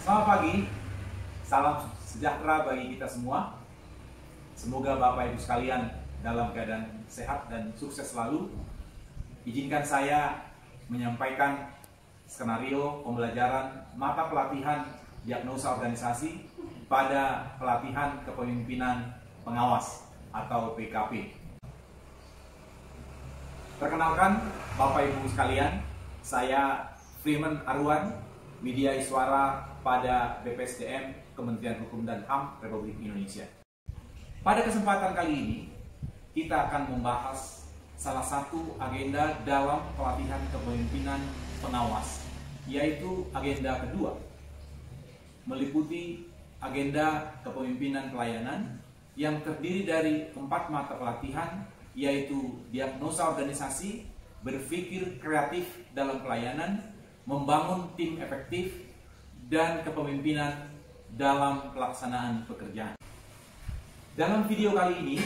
Selamat pagi, salam sejahtera bagi kita semua. Semoga Bapak Ibu sekalian dalam keadaan sehat dan sukses selalu. Izinkan saya menyampaikan skenario pembelajaran mata pelatihan diagnosa organisasi pada pelatihan kepemimpinan pengawas atau PKP. Perkenalkan Bapak Ibu sekalian, saya Freeman Arwan, Media Iswara pada BPSDM Kementerian Hukum dan HAM Republik Indonesia. Pada kesempatan kali ini, kita akan membahas salah satu agenda dalam pelatihan kepemimpinan pengawas, yaitu agenda kedua, meliputi agenda kepemimpinan pelayanan yang terdiri dari 4 mata pelatihan, yaitu diagnosa organisasi, berpikir kreatif dalam pelayanan, membangun tim efektif, dan kepemimpinan dalam pelaksanaan pekerjaan. Dalam video kali ini,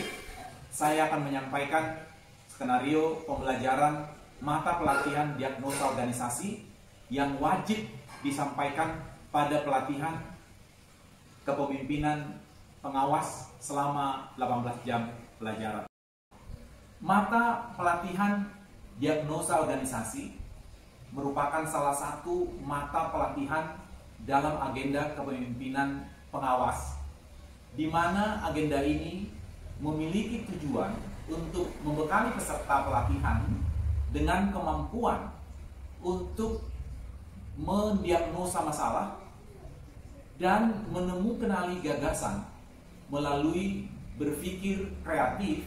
saya akan menyampaikan skenario pembelajaran mata pelatihan diagnosa organisasi yang wajib disampaikan pada pelatihan kepemimpinan pengawas selama 18 jam pelajaran. Mata pelatihan diagnosa organisasi merupakan salah satu mata pelatihan dalam agenda kepemimpinan pengawas, di mana agenda ini memiliki tujuan untuk membekali peserta pelatihan dengan kemampuan untuk mendiagnosa masalah dan menemukan gagasan melalui berpikir kreatif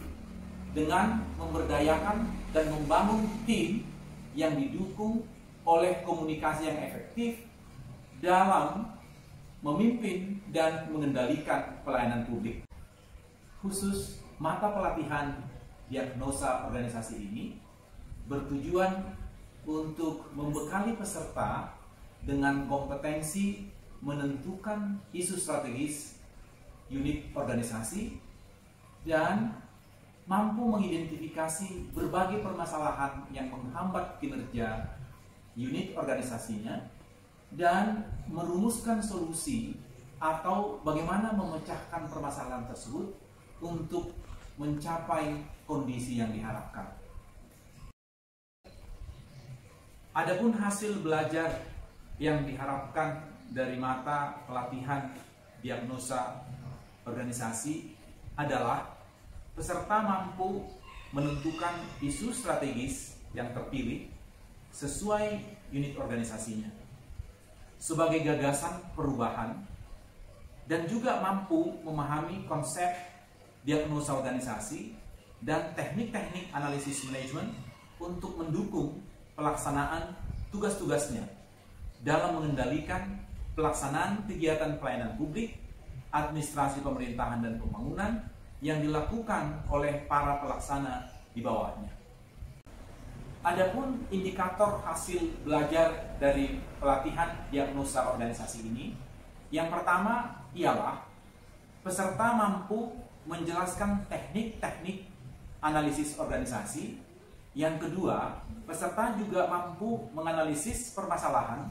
dengan memberdayakan dan membangun tim yang didukung oleh komunikasi yang efektif dalam memimpin dan mengendalikan pelayanan publik. Khusus mata pelatihan diagnosa organisasi ini bertujuan untuk membekali peserta dengan kompetensi menentukan isu strategis unit organisasi dan mampu mengidentifikasi berbagai permasalahan yang menghambat kinerja unit organisasinya dan merumuskan solusi atau bagaimana memecahkan permasalahan tersebut untuk mencapai kondisi yang diharapkan. Adapun hasil belajar yang diharapkan dari mata pelatihan diagnosa organisasi adalah peserta mampu menentukan isu strategis yang terpilih sesuai unit organisasinya sebagai gagasan perubahan, dan juga mampu memahami konsep diagnosa organisasi dan teknik-teknik analisis manajemen untuk mendukung pelaksanaan tugas-tugasnya dalam mengendalikan pelaksanaan kegiatan pelayanan publik, administrasi pemerintahan dan pembangunan yang dilakukan oleh para pelaksana di bawahnya. Adapun indikator hasil belajar dari pelatihan diagnosa organisasi ini, yang pertama ialah peserta mampu menjelaskan teknik-teknik analisis organisasi. Yang kedua, peserta juga mampu menganalisis permasalahan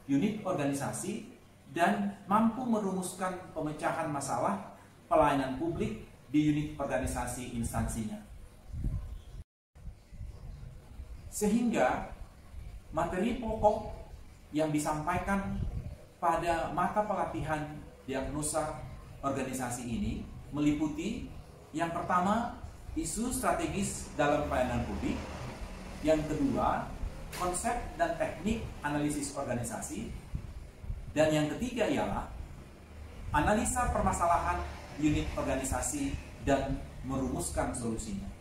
unit organisasi dan mampu merumuskan pemecahan masalah pelayanan publik di unit organisasi instansinya. Sehingga materi pokok yang disampaikan pada mata pelatihan diagnosa organisasi ini meliputi yang pertama, isu strategis dalam pelayanan publik. Yang kedua, konsep dan teknik analisis organisasi. Dan yang ketiga ialah analisa permasalahan unit organisasi dan merumuskan solusinya.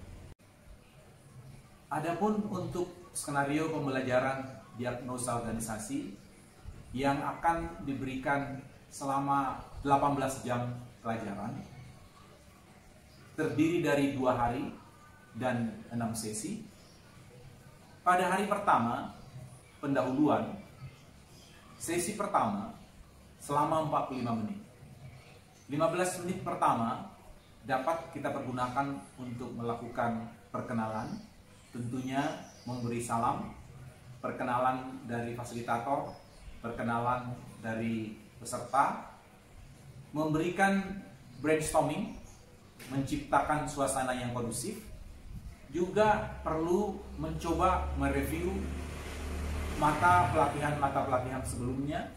Adapun untuk skenario pembelajaran diagnosa organisasi yang akan diberikan selama 18 jam pelajaran, terdiri dari 2 hari dan 6 sesi. Pada hari pertama, pendahuluan, sesi pertama selama 45 menit. 15 menit pertama dapat kita pergunakan untuk melakukan perkenalan, tentunya memberi salam, perkenalan dari fasilitator, perkenalan dari peserta, memberikan brainstorming, menciptakan suasana yang kondusif, juga perlu mencoba mereview mata pelatihan sebelumnya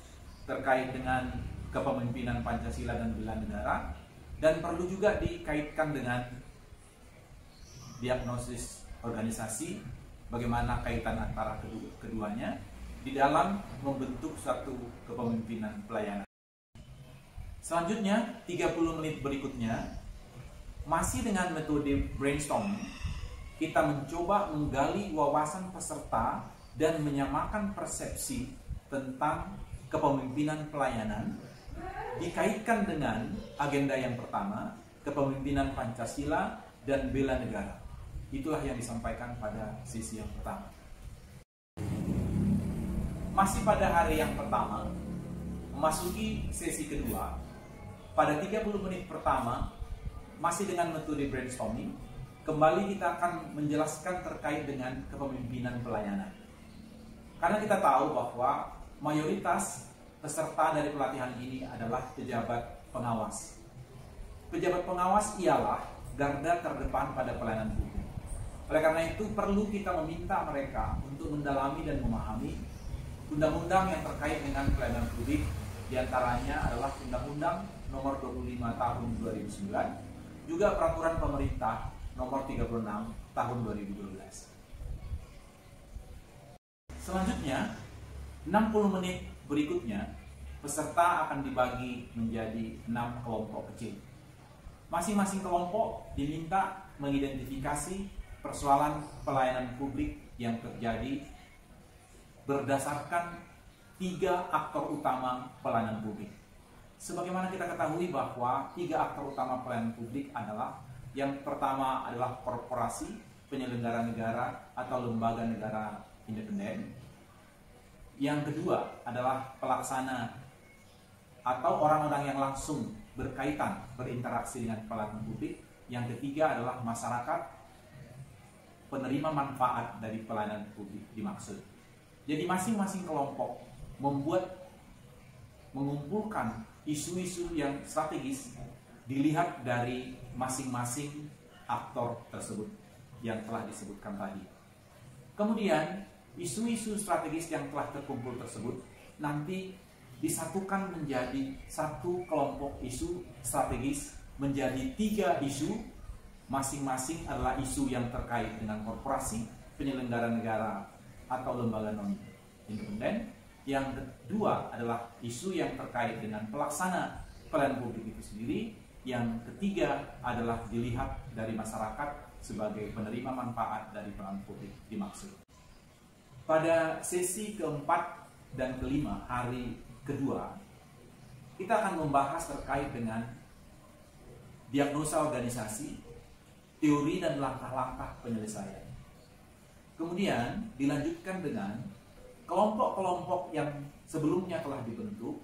terkait dengan kepemimpinan Pancasila dan bela negara, dan perlu juga dikaitkan dengan diagnosis organisasi, bagaimana kaitan antara keduanya di dalam membentuk suatu kepemimpinan pelayanan. Selanjutnya, 30 menit berikutnya, masih dengan metode brainstorming, kita mencoba menggali wawasan peserta dan menyamakan persepsi tentang kepemimpinan pelayanan dikaitkan dengan agenda yang pertama, kepemimpinan Pancasila dan bela negara. Itulah yang disampaikan pada sesi yang pertama. Masih pada hari yang pertama, memasuki sesi kedua, pada 30 menit pertama, masih dengan metode brainstorming, kembali kita akan menjelaskan terkait dengan kepemimpinan pelayanan. Karena kita tahu bahwa mayoritas peserta dari pelatihan ini adalah pejabat pengawas. Pejabat pengawas ialah garda terdepan pada pelayanan publik. Oleh karena itu perlu kita meminta mereka untuk mendalami dan memahami undang-undang yang terkait dengan pelayanan publik, diantaranya adalah Undang-Undang Nomor 25 Tahun 2009, juga Peraturan Pemerintah Nomor 36 Tahun 2012. Selanjutnya, 60 menit berikutnya, peserta akan dibagi menjadi 6 kelompok kecil. Masing-masing kelompok diminta mengidentifikasi persoalan pelayanan publik yang terjadi berdasarkan 3 aktor utama pelayanan publik. Sebagaimana kita ketahui bahwa 3 aktor utama pelayanan publik adalah, yang pertama adalah korporasi, penyelenggara negara atau lembaga negara independen. Yang kedua adalah pelaksana atau orang-orang yang langsung berkaitan, berinteraksi dengan pelayanan publik. Yang ketiga adalah masyarakat, penerima manfaat dari pelayanan publik dimaksud. Jadi masing-masing kelompok mengumpulkan isu-isu yang strategis dilihat dari masing-masing aktor tersebut yang telah disebutkan tadi. Kemudian isu-isu strategis yang telah terkumpul tersebut nanti disatukan menjadi satu kelompok isu strategis, menjadi 3 isu, masing-masing adalah isu yang terkait dengan korporasi, penyelenggara negara atau lembaga non independen. Yang kedua adalah isu yang terkait dengan pelaksana pelayanan publik itu sendiri. Yang ketiga adalah dilihat dari masyarakat sebagai penerima manfaat dari pelayanan publik dimaksud. Pada sesi keempat dan kelima, hari kedua, kita akan membahas terkait dengan diagnosa organisasi, teori dan langkah-langkah penyelesaian. Kemudian dilanjutkan dengan kelompok-kelompok yang sebelumnya telah dibentuk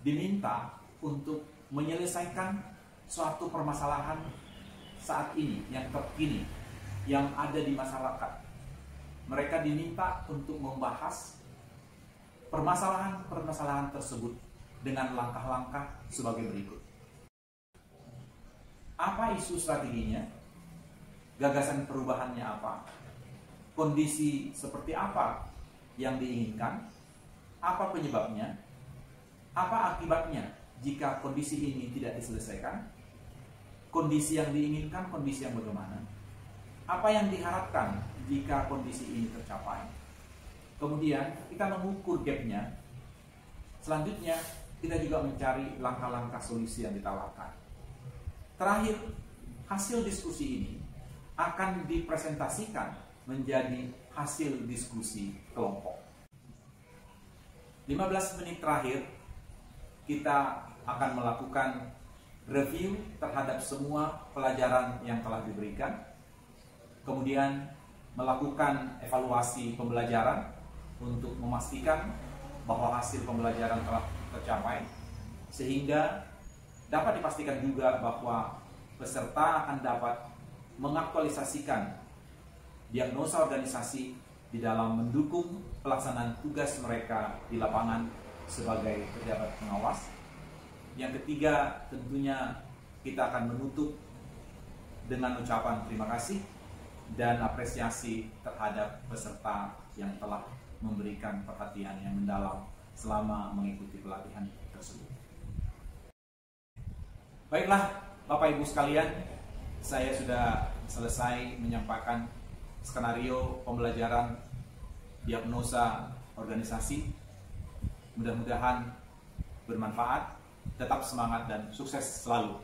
diminta untuk menyelesaikan suatu permasalahan saat ini yang terkini yang ada di masyarakat. Mereka diminta untuk membahas permasalahan-permasalahan tersebut dengan langkah-langkah sebagai berikut. Apa isu strateginya? Gagasan perubahannya apa? Kondisi seperti apa yang diinginkan? Apa penyebabnya? Apa akibatnya jika kondisi ini tidak diselesaikan? Kondisi yang diinginkan, kondisi yang bagaimana? Apa yang diharapkan jika kondisi ini tercapai? Kemudian kita mengukur gap-nya. Selanjutnya kita juga mencari langkah-langkah solusi yang ditawarkan. Terakhir, hasil diskusi ini akan dipresentasikan menjadi hasil diskusi kelompok. 15 menit terakhir kita akan melakukan review terhadap semua pelajaran yang telah diberikan, kemudian melakukan evaluasi pembelajaran untuk memastikan bahwa hasil pembelajaran telah tercapai, sehingga dapat dipastikan juga bahwa peserta akan dapat mengaktualisasikan diagnosa organisasi di dalam mendukung pelaksanaan tugas mereka di lapangan sebagai pejabat pengawas, Yang ketiga, tentunya kita akan menutup dengan ucapan terima kasih dan apresiasi terhadap peserta yang telah memberikan perhatian yang mendalam selama mengikuti pelatihan tersebut. Baiklah, Bapak Ibu sekalian, saya sudah selesai menyampaikan skenario pembelajaran diagnosa organisasi. Mudah-mudahan bermanfaat. Tetap semangat dan sukses selalu.